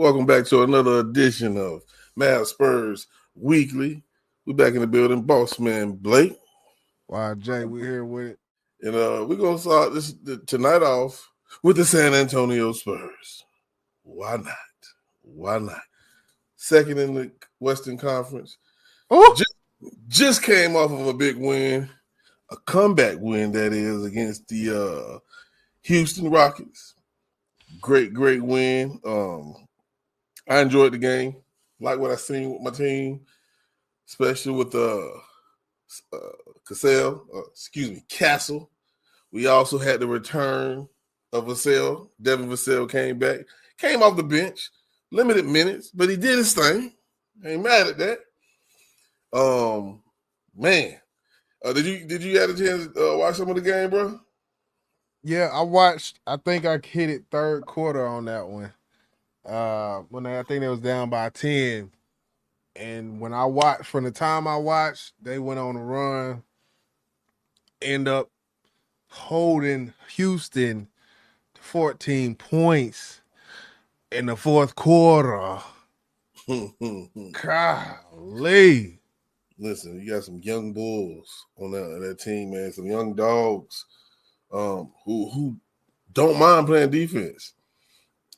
Welcome back to another edition of Mavs-Spurs Weekly. We're back in the building. Boss man Blake. Jay, we here with it. And we're going to start tonight off with the San Antonio Spurs. Why not? Why not? Second in the Western Conference. Just came off of a big win, a comeback win, that is, against the Houston Rockets. Great win. I enjoyed the game. Like what I seen with my team, especially with Castle. We also had the return of Vassell. Devin Vassell came back, came off the bench, limited minutes, but he did his thing. Ain't mad at that. Man, did you have a chance to watch some of the game, bro? Yeah, I watched. I think I hit it third quarter on that one. When I think they was down by 10, and when I watched, from the time I watched, they went on a run, end up holding Houston to 14 points in the fourth quarter. Golly. Listen, you got some young bulls on that team, man. Some young dogs who don't mind playing defense.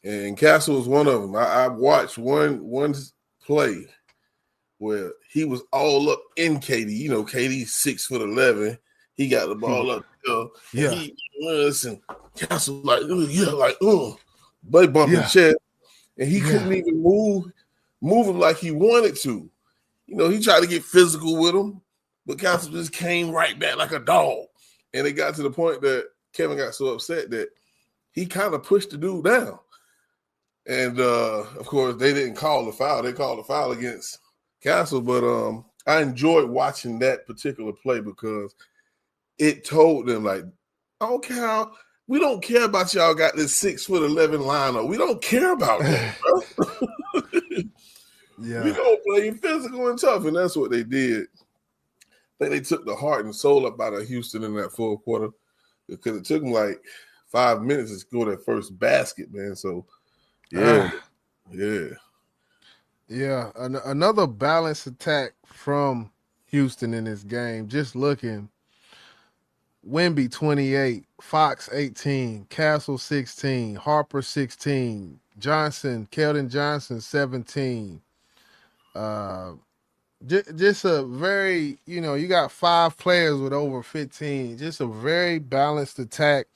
And Castle was one of them. I watched one play where he was all up in KD. You know, KD's 6'11". He got the ball up there. Yeah. And listen, Castle Blake bumping chest. And he couldn't even move him like he wanted to. You know, he tried to get physical with him, but Castle just came right back like a dog. And it got to the point that Kevin got so upset that he kind of pushed the dude down. And, of course, they didn't call the foul. They called the foul against Castle. But I enjoyed watching that particular play because it told them, like, I don't care. We don't care about y'all got this 6'11" lineup. We don't care about that, bro. Yeah. We gonna play physical and tough, and that's what they did. I think they took the heart and soul up out of Houston in that fourth quarter because it took them like 5 minutes to score that first basket, man. So, yeah. Another balanced attack from Houston in this game. Just looking, Wemby 28, Fox 18, Castle 16, Harper 16, Keldon Johnson 17. Just a very, you got 5 players with over 15. Just a very balanced attack.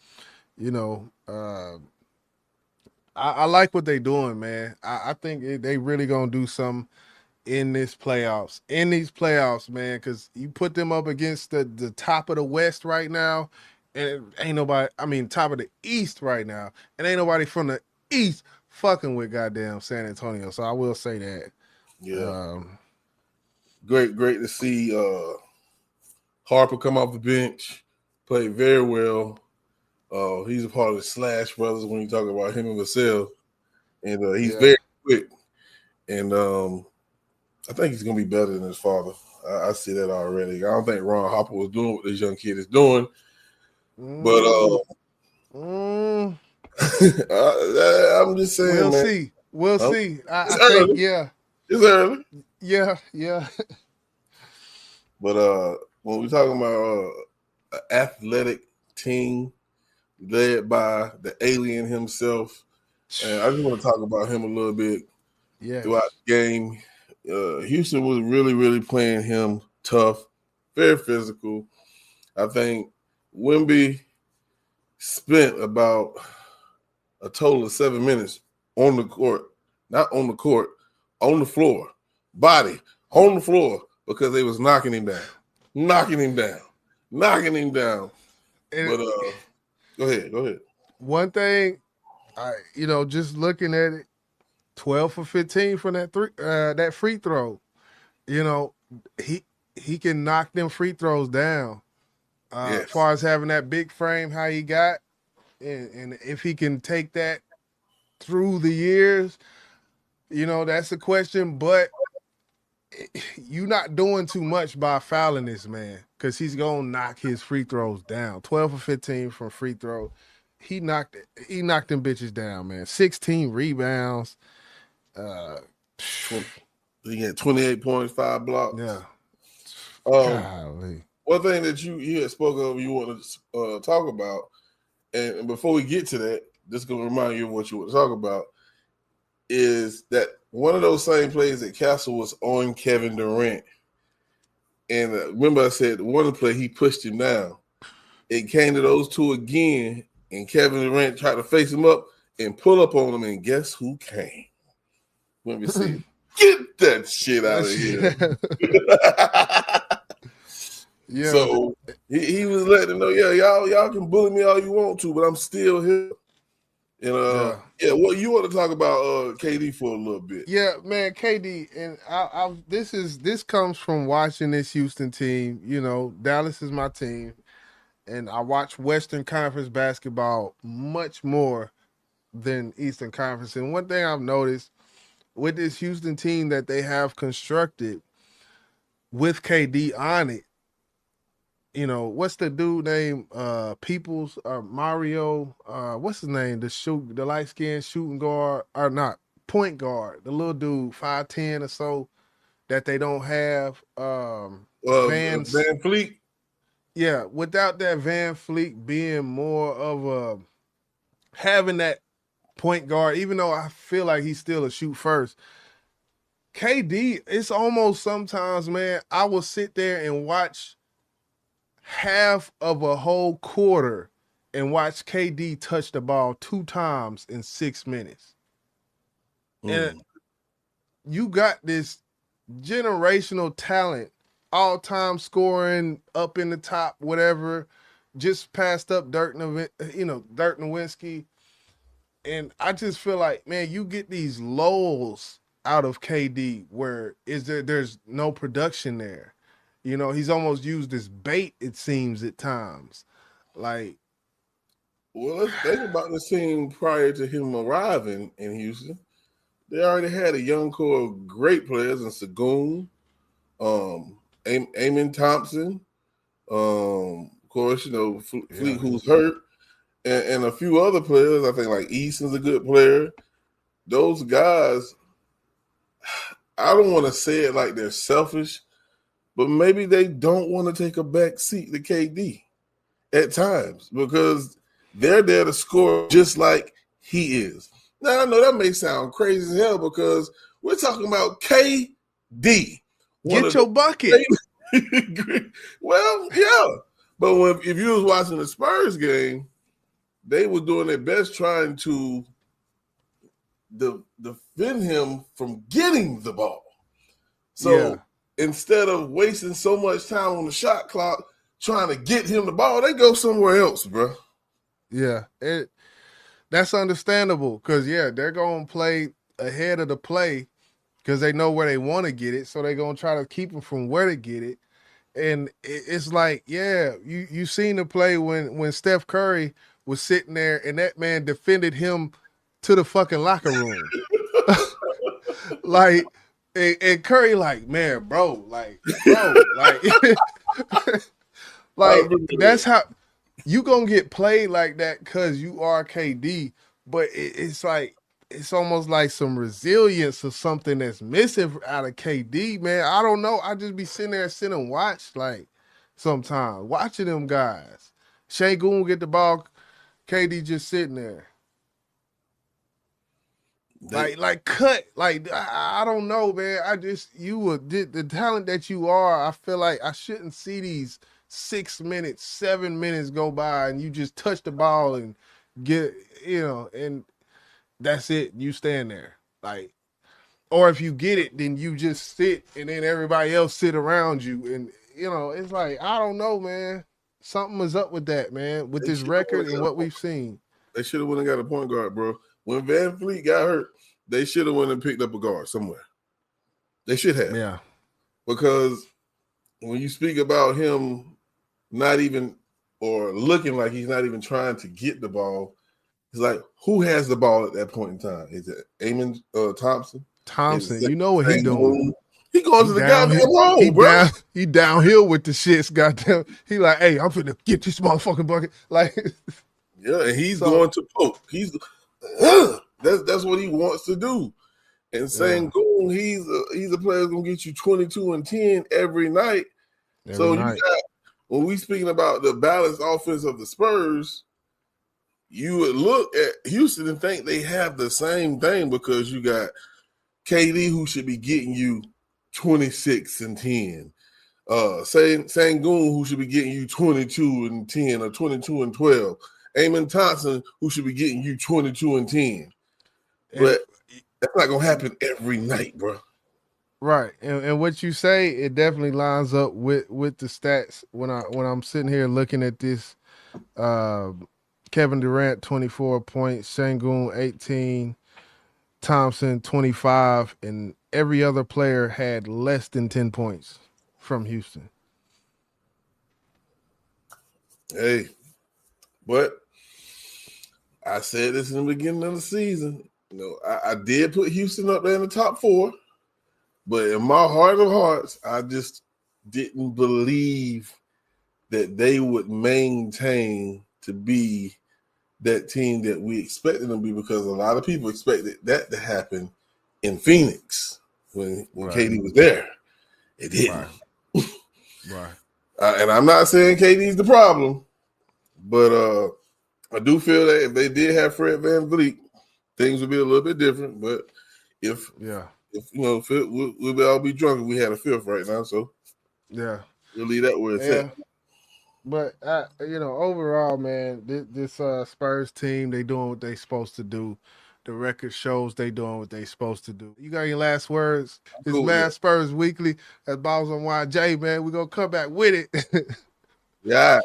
I like what they're doing, man. I think they really gonna do something in these playoffs, man, because you put them up against the top of the West right now, and ain't nobody, top of the East right now, and ain't nobody from the East fucking with goddamn San Antonio. So I will say that. Yeah. Great to see Harper come off the bench, played very well. He's a part of the Slash Brothers when you talk about him and Vassell. And he's very quick. And I think he's going to be better than his father. I see that already. I don't think Ron Harper was doing what this young kid is doing. But I'm just saying, We'll see. I think, It's early. Yeah. But when we're talking about an athletic team led by the alien himself, and I just want to talk about him a little bit throughout the game. Houston was really playing him tough, very physical. I think Wemby spent about a total of 7 minutes on the court, not on the court, on the floor, body on the floor, because they was knocking him down. And but go ahead. One thing, just looking at it, 12 for 15 from that free throw. He can knock them free throws down. As far as having that big frame, how he got, and if he can take that through the years, that's a question. But you're not doing too much by fouling this man, because he's gonna knock his free throws down. 12 for 15 from free throw. He knocked them bitches down, man. 16 rebounds. He had 28 points, 5 blocks. Yeah. Golly. One thing that you had spoken of, you want to talk about, and before we get to that, just going to remind you of what you want to talk about, is that one of those same plays that Castle was on Kevin Durant. And remember I said one of the play, he pushed him down. It came to those two again, and Kevin Durant tried to face him up and pull up on him, and guess who came? Let me see. Get that shit out of here. Yeah. So he was letting them know, y'all can bully me all you want to, but I'm still here. And what you want to talk about KD for a little bit? Yeah, man, KD, and this comes from watching this Houston team. You know, Dallas is my team, and I watch Western Conference basketball much more than Eastern Conference. And one thing I've noticed with this Houston team that they have constructed with KD on it, you know, what's the dude name? Peoples or Mario? What's his name? The light skinned shooting guard or not point guard? The little dude, 5'10" or so, that they don't have. Van Fleet. Yeah, without that Van Fleet being more of a having that point guard, even though I feel like he's still a shoot first. KD, it's almost sometimes, man, I will sit there and watch half of a whole quarter and watch KD touch the ball 2 times in 6 minutes. And you got this generational talent, all-time scoring, up in the top, whatever, just passed up Dirk Nowitzki. And I just feel like, man, you get these lulls out of KD where there's no production there. You know, he's almost used as bait, it seems, at times. Like, well, let's think about the team prior to him arriving in Houston. They already had a young core of great players in Sagoon, Amen Thompson, of course, you know, Fleet, who's hurt, and a few other players. I think like Easton's a good player. Those guys, I don't want to say it like they're selfish, but maybe they don't want to take a back seat to KD at times because they're there to score just like he is. Now, I know that may sound crazy as hell because we're talking about KD. Get your bucket. Well, yeah. But if you was watching the Spurs game, they were doing their best trying to defend him from getting the ball. So instead of wasting so much time on the shot clock trying to get him the ball, they go somewhere else, bro. Yeah, that's understandable because, they're going to play ahead of the play because they know where they want to get it, so they're going to try to keep them from where to get it. And it's like, you seen the play when Steph Curry was sitting there and that man defended him to the fucking locker room. Like, and Curry like, man, bro, like, that's how you gonna get played like that because you are KD, but it's like it's almost like some resilience or something that's missing out of KD, man. I don't know. I just be sitting and watch like sometimes watching them guys. Şengün get the ball, KD just sitting there. Like cut. Like I don't know, man. The talent that you are, I feel like I shouldn't see these 6 minutes, 7 minutes go by and you just touch the ball and get, and that's it. You stand there. Like, or if you get it, then you just sit and then everybody else sit around you. And, it's like, I don't know, man. Something is up with that, man, with this record and what we've seen. They should have went and got a point guard, bro. When Van Fleet got hurt, they should have went and picked up a guard somewhere. They should have. Yeah. Because when you speak about him not even or looking like he's not even trying to get the ball, it's like, who has the ball at that point in time? Is it Amen Thompson? Thompson, you know what he's doing. He going to the goddamn hole, bro. He downhill with the shits, goddamn. He like, hey, I'm finna get this motherfucking bucket. Like, yeah, and he's going to poke. He's that's what he wants to do. And Sengun, he's a player that's gonna get you 22 and 10 every night. So you got, when we speaking about the balanced offense of the Spurs, you would look at Houston and think they have the same thing because you got KD who should be getting you 26 and 10. Sengun who should be getting you 22 and 10 or 22 and 12. Amon Thompson who should be getting you 22 and 10. But that's not gonna happen every night, bro. Right, and what you say, it definitely lines up with the stats when I'm sitting here looking at this. Kevin Durant 24 points, Sengun 18, Thompson 25, and every other player had less than 10 points from Houston. Hey, but I said this in the beginning of the season. You know, I did put Houston up there in the top 4. But in my heart of hearts, I just didn't believe that they would maintain to be that team that we expected them to be, because a lot of people expected that to happen in Phoenix when KD was there. It didn't. Right. And I'm not saying KD's the problem, but I do feel that if they did have Fred VanVleet, things would be a little bit different. But if we'll all be drunk if we had a fifth right now. So we'll leave that where it's at. But overall, man, this Spurs team, they doing what they supposed to do. The record shows they doing what they supposed to do. You got any last words? This Mavs-Spurs Weekly. That's Balls on YJ, man. We're gonna come back with it. Yeah.